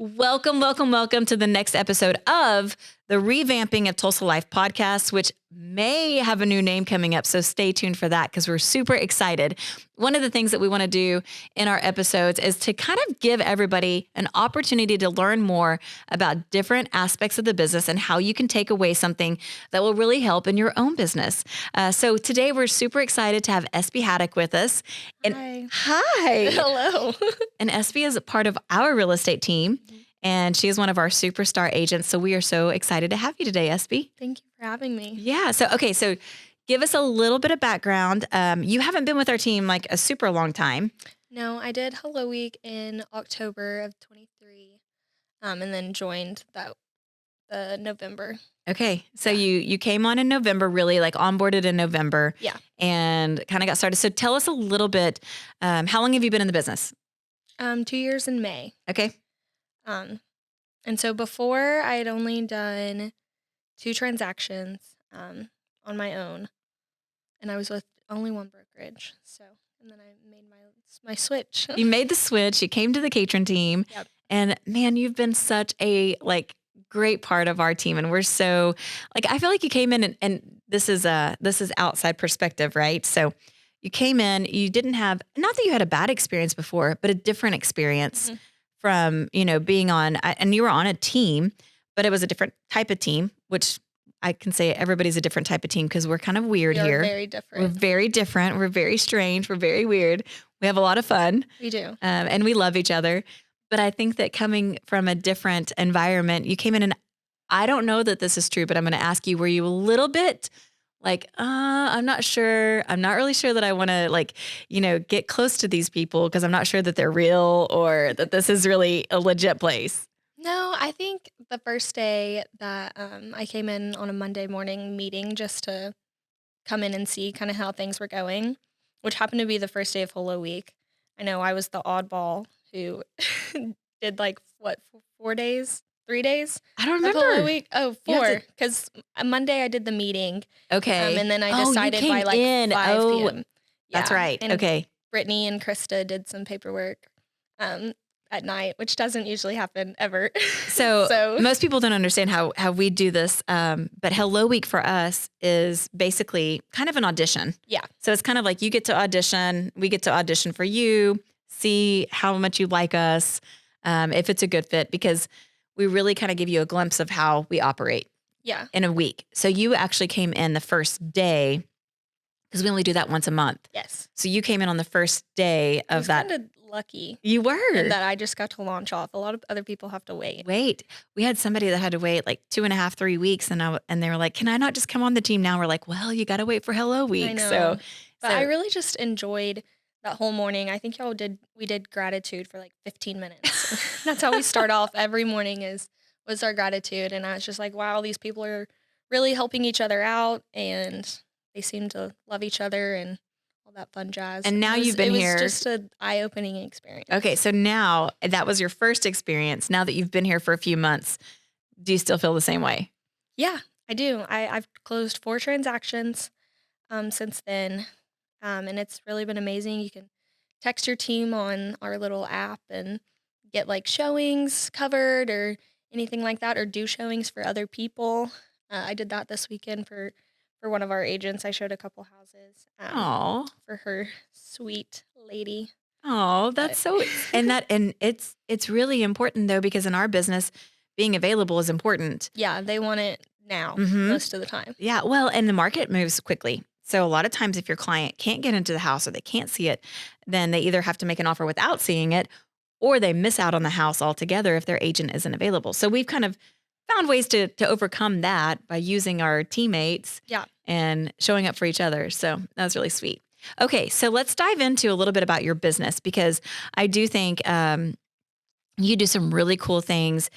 Welcome, welcome, welcome to the next episode of the Revamping of Tulsa Life podcast, which may have a new name coming up. So stay tuned for that because we're super excited. One of the things that we want to do in our episodes is to kind of give everybody an opportunity to learn more about different aspects of the business and how you can take away something that will really help in your own business. So today we're super excited to have Espy Haddock with us. And Hi. Hi. Hello. And Espy is a part of our real estate team. And she is one of our superstar agents. So we are so excited to have you today, Espy. Thank you for having me. Yeah. So give us a little bit of background. You haven't been with our team like a super long time. No, I did Hello Week in October of 23, and then joined November. Okay. So you came on in November, really like onboarded in November. Yeah. And kind of got started. So tell us a little bit, how long have you been in the business? 2 years in May. Okay. And so before I had only done 2 transactions on my own, and I was with only one brokerage. So, and then I made my switch. You made the switch. You came to the Catron team. Yep. And man, you've been such a great part of our team. And we're so I feel like you came in and this is outside perspective, right? So you came in, you didn't have, not that you had a bad experience before, but a different experience from, being on, and you were on a team, but it was a different type of team, which I can say everybody's a different type of team because we're kind of weird here. We're very different. We're very different. We're very strange. We're very weird. We have a lot of fun. We do. And we love each other. But I think that coming from a different environment, you came in and I don't know that this is true, but I'm going to ask you, were you a little bit I'm not sure. I'm not really sure that I want to get close to these people because I'm not sure that they're real or that this is really a legit place. No, I think the first day that I came in on a Monday morning meeting just to come in and see kind of how things were going, which happened to be the first day of Hello Week. I know I was the oddball who did 4 days, 3 days? I don't Of remember. Hello Week? Oh, 4. Because Monday I did the meeting. Okay. And then I you decided came by in. 5 p.m. That's Yeah. right. And Okay. Brittany and Krista did some paperwork at night, which doesn't usually happen ever. So most people don't understand how we do this. But Hello Week for us is basically kind of an audition. Yeah. So it's kind of like you get to audition, we get to audition for you, see how much you like us, if it's a good fit, because we really kind of give you a glimpse of how we operate in a week. So you actually came in the first day because we only do that once a month. Yes. So you came in on the first day of that. I was kind of lucky. You were. And that I just got to launch off. A lot of other people have to wait. We had somebody that had to wait 2.5, 3 weeks. And they were like, can I not just come on the team now? We're like, well, you got to wait for Hello Week. I know. But I really just enjoyed that whole morning. I think we did gratitude for 15 minutes. That's how we start off every morning was our gratitude. And I was just like, wow, these people are really helping each other out and they seem to love each other and all that fun jazz. And now you've been here. It was just an eye-opening experience. Okay, so now that was your first experience. Now that you've been here for a few months, do you still feel the same way? Yeah, I do. I've closed 4 transactions since then, and it's really been amazing. You can text your team on our little app and get showings covered or anything like that, or do showings for other people. I did that this weekend for one of our agents. I showed a couple houses for her sweet lady. Oh, that's so, and it's really important though, because in our business, being available is important. Yeah, they want it now most of the time. Yeah, well, and the market moves quickly. So a lot of times if your client can't get into the house or they can't see it, then they either have to make an offer without seeing it or they miss out on the house altogether if their agent isn't available. So we've kind of found ways to overcome that by using our teammates and showing up for each other. So that was really sweet. Okay, so let's dive into a little bit about your business because I do think you do some really cool things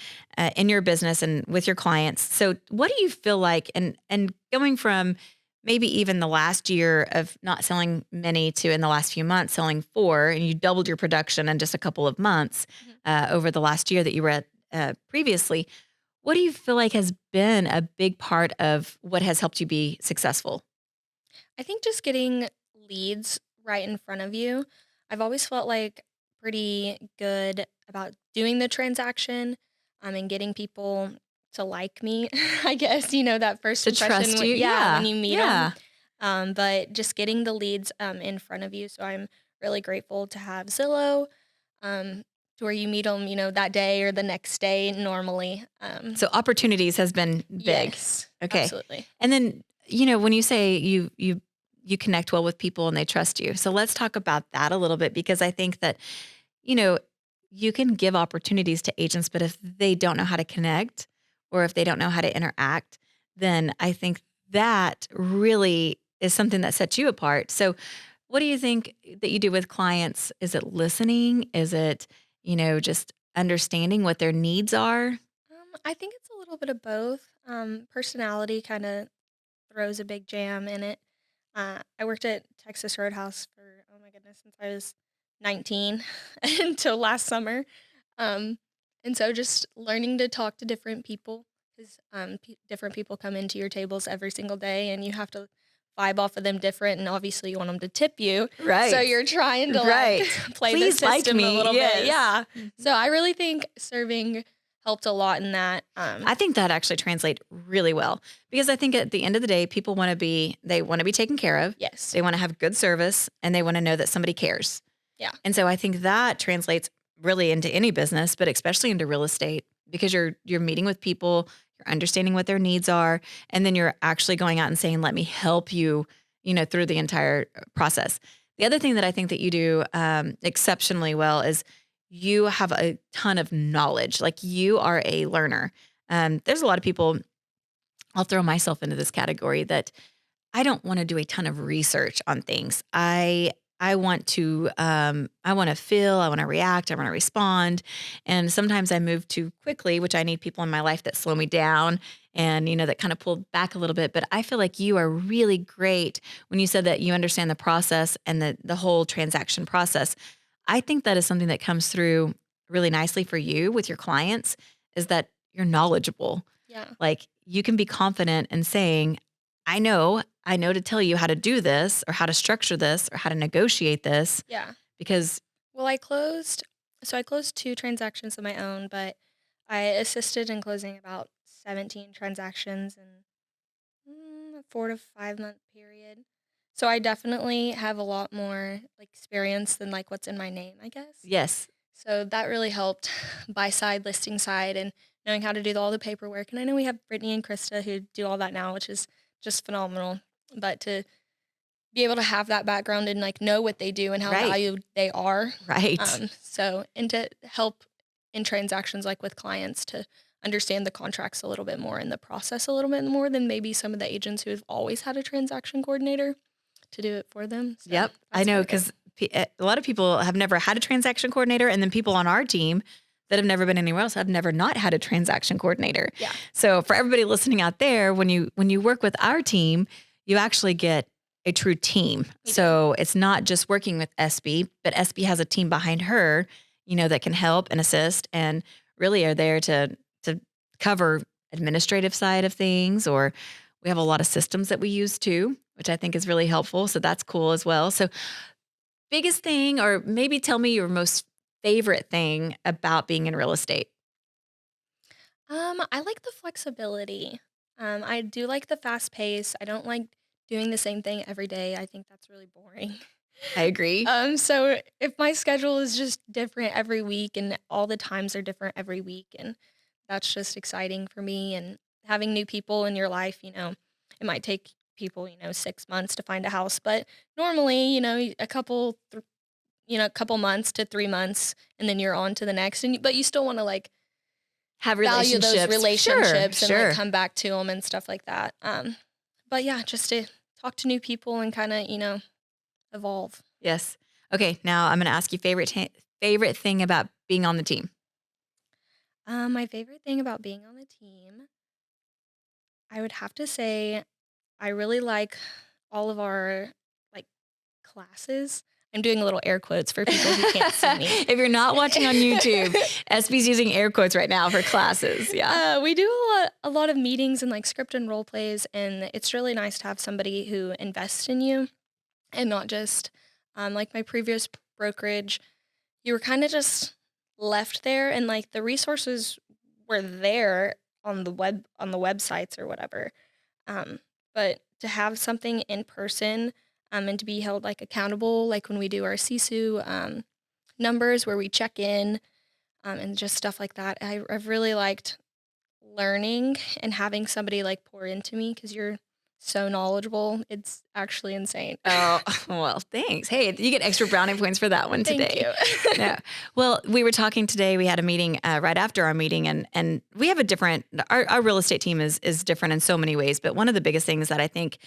in your business and with your clients. So what do you feel like, and going from maybe even the last year of not selling many to in the last few months selling 4, and you doubled your production in just a couple of months over the last year that you were at previously. What do you feel like has been a big part of what has helped you be successful? I think just getting leads right in front of you. I've always felt like pretty good about doing the transaction, and getting people to like me, I guess, that first To impression trust you. yeah, when Yeah. you meet them. Yeah. But just getting the leads, in front of you, so I'm really grateful to have Zillow, to where you meet them, that day or the next day normally. So opportunities has been big. Yes, Okay. absolutely. And then, when you say you connect well with people and they trust you. So let's talk about that a little bit because I think that, you know, you can give opportunities to agents, but if they don't know how to connect or if they don't know how to interact, then I think that really is something that sets you apart. So what do you think that you do with clients? Is it listening? Is it, just understanding what their needs are? I think it's a little bit of both. Personality kind of throws a big jam in it. I worked at Texas Roadhouse for, oh my goodness, since I was 19 until last summer. Um, and so just learning to talk to different people because different people come into your tables every single day and you have to vibe off of them different. And obviously, you want them to tip you. So Right. you're trying to like Right. play the Please like system a me. little bit. Yes. Yeah. Mhm. So I really think serving helped a lot in that. I think that actually translates really well because I think at the end of the day, people they want to be taken care of. Yes. They want to have good service and they want to know that somebody cares. Yeah. And so I think that translates really into any business, but especially into real estate because you're meeting with people, you're understanding what their needs are, and then you're actually going out and saying, "Let me help you," through the entire process. The other thing that I think that you do exceptionally well is you have a ton of knowledge. Like you are a learner. There's a lot of people. I'll throw myself into this category that I don't wanna do a ton of research on things. I want to feel, I want to react, I want to respond. And sometimes I move too quickly, which I need people in my life that slow me down and that kind of pull back a little bit. But I feel like you are really great when you said that you understand the process and the whole transaction process. I think that is something that comes through really nicely for you with your clients is that you're knowledgeable. Yeah. Like you can be confident in saying, I know to tell you how to do this or how to structure this or how to negotiate this Yeah. because Well, I closed 2 transactions of my own, but I assisted in closing about 17 transactions in, a 4 to 5 month period. So I definitely have a lot more, like, experience than, like, what's in my name, I guess. yes, So that really helped buy side, listing side, and knowing how to do all the paperwork, and I know we have Brittany and Krista who do all that now, which is just phenomenal, but to be able to have that background and, like, know what they do and how right, valued they are. right. And to help in transactions, like, with clients to understand the contracts a little bit more and the process a little bit more than maybe some of the agents who have always had a transaction coordinator to do it for them, so Yep, I that's know really good. because a lot of people have never had a transaction coordinator, and then people on our team that have never been anywhere else have never not had a transaction coordinator. Yeah. So for everybody listening out there, when you work with our team, you actually get a true team. We do. So it's not just working with Espy, but Espy has a team behind her, that can help and assist and really are there to cover administrative side of things or we have a lot of systems that we use too, which I think is really helpful. So that's cool as well. So biggest thing, or maybe tell me your most favorite thing about being in real estate. I like the flexibility. I do like the fast pace. I don't like doing the same thing every day. I think that's really boring. I agree. So if my schedule is just different every week and all the times are different every week, and that's just exciting for me. And having new people in your life, it might take people, 6 months to find a house, but normally, a couple months to 3 months, and then you're on to the next. But you still want to like Have value those relationships. Sure, relationships and, like, sure. come back to them and stuff like that. But yeah, just to talk to new people and kinda, evolve. Yes. Okay, now I'm gonna ask you favorite thing about being on the team. My favorite thing about being on the team, I would have to say I really like all of our, like, classes. I'm doing little air quotes for people who can't see me. If you're not watching on YouTube, SB's using air quotes right now for classes. Yeah. We do a lot of meetings and, like, script and role plays, and it's really nice to have somebody who invests in you and not just, like my previous brokerage, you were kind of just left there, and like the resources were there on the websites or whatever. Um, but to have something in person, and to be held like accountable, like when we do our SISU numbers where we check in, and just stuff like that. I've really liked learning and having somebody like pour into me because you're so knowledgeable. It's actually insane. Oh, well, thanks. Hey, you get extra brownie points for that one Thank today. you. No. Well, we were talking today. We had a meeting right after our meeting, and we have a different. Our real estate team is different in so many ways. But one of the biggest things that I think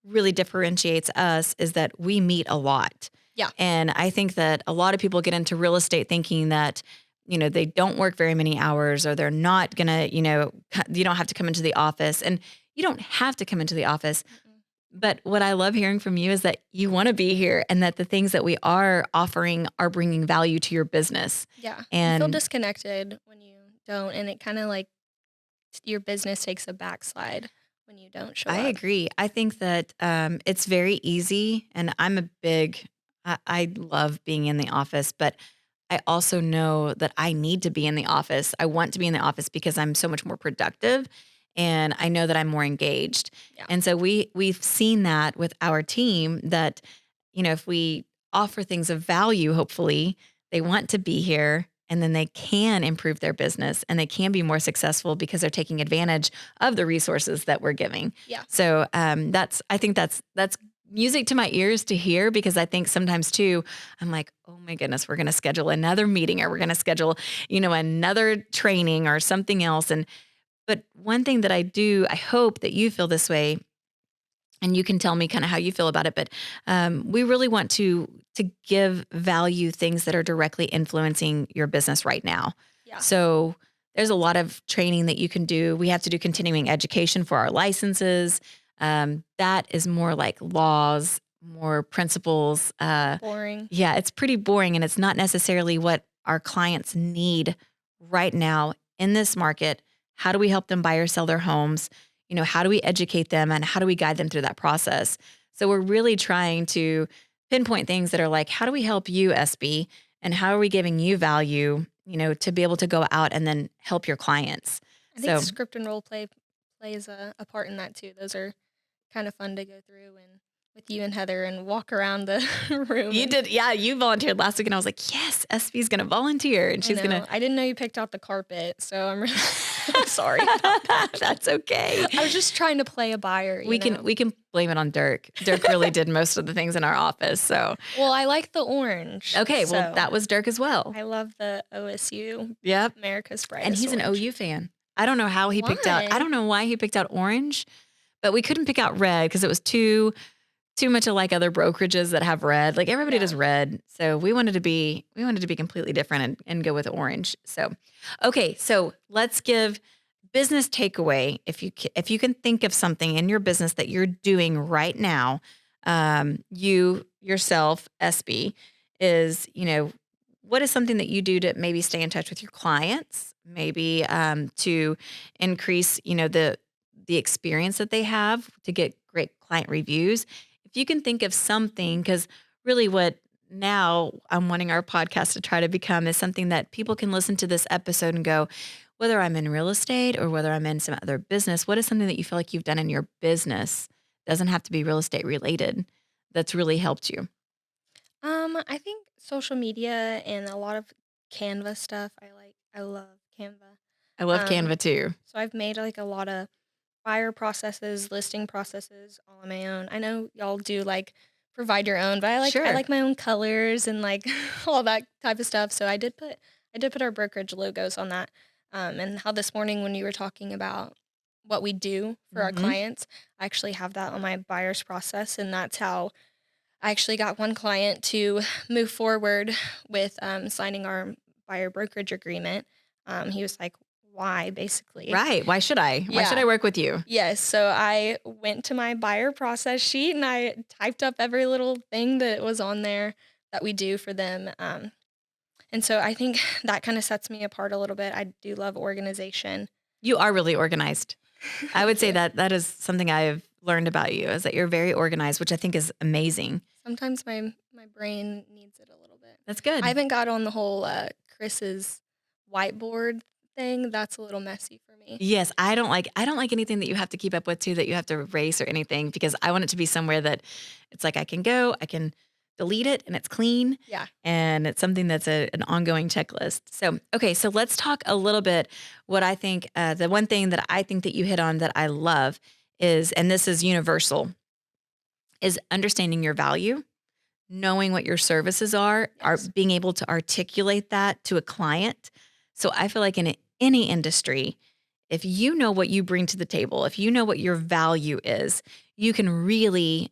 really differentiates us is that we meet a lot. Yeah. And I think that a lot of people get into real estate thinking that, they don't work very many hours or they're not going to, you don't have to come into the office, and you don't have to come into the office. Mm-mm. But what I love hearing from you is that you want to be here and that the things that we are offering are bringing value to your business. Yeah. You feel And disconnected when you don't, and it kind of like your business takes a backslide when you don't show I up. agree. I think that it's very easy, and I love being in the office, but I also know that I need to be in the office. I want to be in the office because I'm so much more productive, and I know that I'm more engaged. Yeah. And so we've seen that with our team that, if we offer things of value, hopefully they want to be here, and then they can improve their business and they can be more successful because they're taking advantage of the resources that we're giving. Yeah. So I think that's music to my ears to hear, because I think sometimes too, I'm like, oh my goodness, we're going to schedule another meeting, or we're going to schedule, another training or something else. But one thing that I hope that you feel this way, and you can tell me kind of how you feel about it. But we really want to give value things that are directly influencing your business right now. Yeah. So there's a lot of training that you can do. We have to do continuing education for our licenses. That is more like laws, more principles. Boring. Yeah, it's pretty boring, and it's not necessarily what our clients need right now in this market. How do we help them buy or sell their homes? How do we educate them, and how do we guide them through that process? So we're really trying to pinpoint things that are like, how do we help you, Espy? And how are we giving you value, to be able to go out and then help your clients? I think So script and role play plays a part in that too. Those are kind of fun to go through and with you and Heather and walk around the room. you And did, yeah, you volunteered last week, and I was like, yes, Espy's going to volunteer, and I she's going to. know. I didn't know you picked out the carpet, so I'm really I'm sorry about that. That's okay. I was just trying to play a buyer, you We know. can blame it on Dirk. Dirk really did most of the things in our office. So Well, I like the orange. okay, well So that was Dirk as well. I love the OSU, Yep. America's And Brightest he's an Orange. OU fan. I don't know how he picked out. I Why? don't know why he picked out orange, but we couldn't pick out red because it was too much like other brokerages that have red. Like everybody Yeah. does red. So we wanted to be completely different and go with orange. So okay, so let's give business takeaway. If you can think of something in your business that you're doing right now, you yourself, Espy, is, what is something that you do to maybe stay in touch with your clients, maybe to increase, the experience that they have, to get great client reviews. If you can think of something, because really what now I'm wanting our podcast to try to become is something that people can listen to this episode and go, whether I'm in real estate or whether I'm in some other business, what is something that you feel like you've done in your business? Doesn't have to be real estate related, that's really helped you. I think social media and a lot of Canva stuff. I love Canva. I love Um, Canva too. so I've made like a lot of buyer processes, listing processes all on my own. I know y'all do like provide your own, but I Sure. like my own colors and like all that type of stuff. So I did put our brokerage logos on that. And how this morning when you were talking about what we do for our Hmm. clients, I actually have that on my buyer's process, and that's how I actually got one client to move forward with signing our buyer brokerage agreement. He was like, "Why?" Basically, Right. Why should I? Why should yeah. I work with you? Yes, so I went to my buyer process sheet and I typed up every little thing that was on there that we do for them. And so I think that kind of sets me apart a little bit. I do love organization. You are really organized. I would Thank say you. that that is something I've learned about you, is that you're very organized, which I think is amazing. Sometimes my brain needs it a little bit. That's I good. haven't got on the whole, Chris's whiteboard thing. That's a little messy for me. Yes, I don't like anything that you have to keep up with too, that you have to erase or anything, because I want it to be somewhere that it's like I can go, I can delete it and it's clean, Yeah. and it's something that's an ongoing checklist. So, okay, so let's talk a little bit what I think the one thing that I think that you hit on that I love is, and this is universal, is understanding your value, knowing what your services are Yes. being able to articulate that to a client. So I feel like in any industry, if you know what you bring to the table, if you know what your value is, you can really,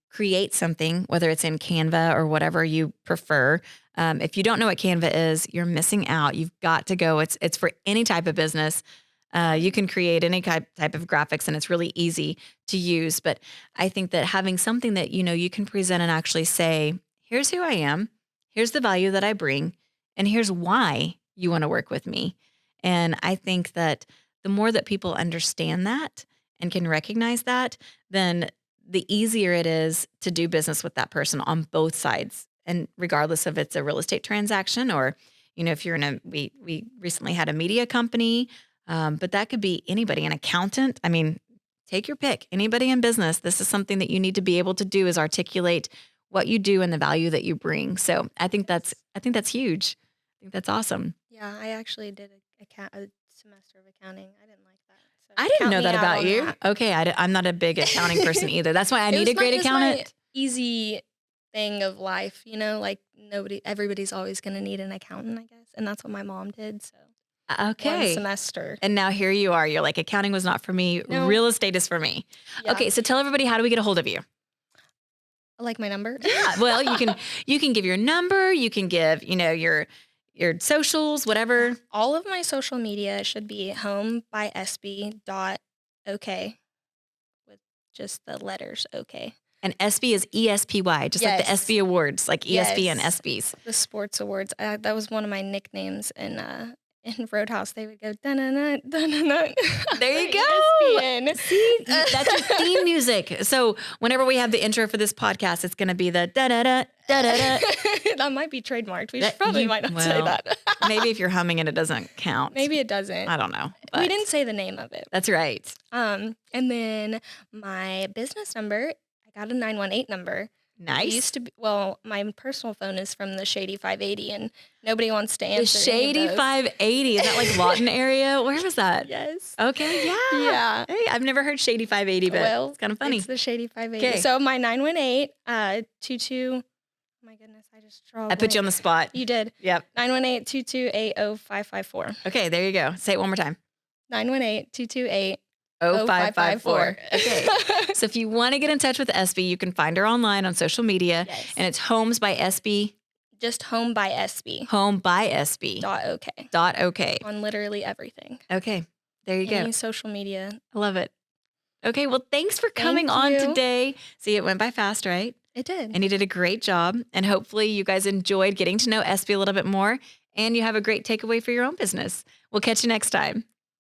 create something, whether it's in Canva or whatever you prefer. If you don't know what Canva is, you're missing out. You've got to go. It's for any type of business. You can create any type of graphics, and it's really easy to use. But I think that having something that you can present and actually say, "Here's who I am. Here's the value that I bring, and here's why you want to work with me." And I think that the more that people understand that and can recognize that, then the easier it is to do business with that person on both sides. And regardless if it's a real estate transaction or, if you're we recently had a media company, but that could be anybody, an accountant. I mean, take your pick. Anybody in business, this is something that you need to be able to do, is articulate what you do and the value that you bring. So Yes. I think that's huge. I think that's awesome. Yeah, I actually did a semester of accounting. I didn't like that, so I didn't count know me that out about on you. that. Okay, I'm not a big accounting person either. That's why I need a great It's my accountant. easy thing of life, like, everybody's always gonna need an accountant, I guess, and that's what my mom did, so 1 Okay. semester. And now here you are. You're like, accounting was not for me. No. Real estate is for me. Yeah. Okay, so tell everybody, how do we get a hold of you? Like my number? Yeah. Well, you can give your number, you can give, your socials, Yeah. whatever. All of my social media should be homebysb.ok with just the letters OK. And Espy is ESPY, just like the Yes. ESPY Awards, like ESPN Yes. ESPYs. The sports awards. That was one of my nicknames in Roadhouse. They would go dun-dun-dun, dun-dun-dun There you for go. ESPN. See, that's your theme music. So whenever we have the intro for this podcast, it's going to be the da da da da da da. That might be trademarked. We That probably you- might not say well, that. Maybe if you're humming it, it doesn't count. Maybe it doesn't. I don't know. We But didn't say the name of it. that's right. And then my business number, I got a 918 number. It Nice. used to be, well, my personal phone is from the Shady 580, and nobody wants to The answer any of Shady those. 580. Is that like Lawton area? Where was that? Yes. Okay, yeah. Yeah. Hey, I've never heard Shady 580, but Well, it's kind of funny. it's the Shady 580. Okay. So my 918 22. Oh my goodness, I just draw. I put you on the spot. You did. Yep. 918-228-0554. Okay, there you go. Say it one more time. 918-228-0554. 0554. Okay. So if you want to get in touch with Espy, you can find her online on social media. Yes. And it's Homes by Espy, Just home by Espy. Home by Espy. .ok. .ok. On literally everything. Okay. There you Any go. social media. I love it. Okay. Well, thanks for coming on you. today. See, it went by fast, right? It did. And you did a great job. And hopefully you guys enjoyed getting to know Espy a little bit more, and you have a great takeaway for your own business. We'll catch you next time.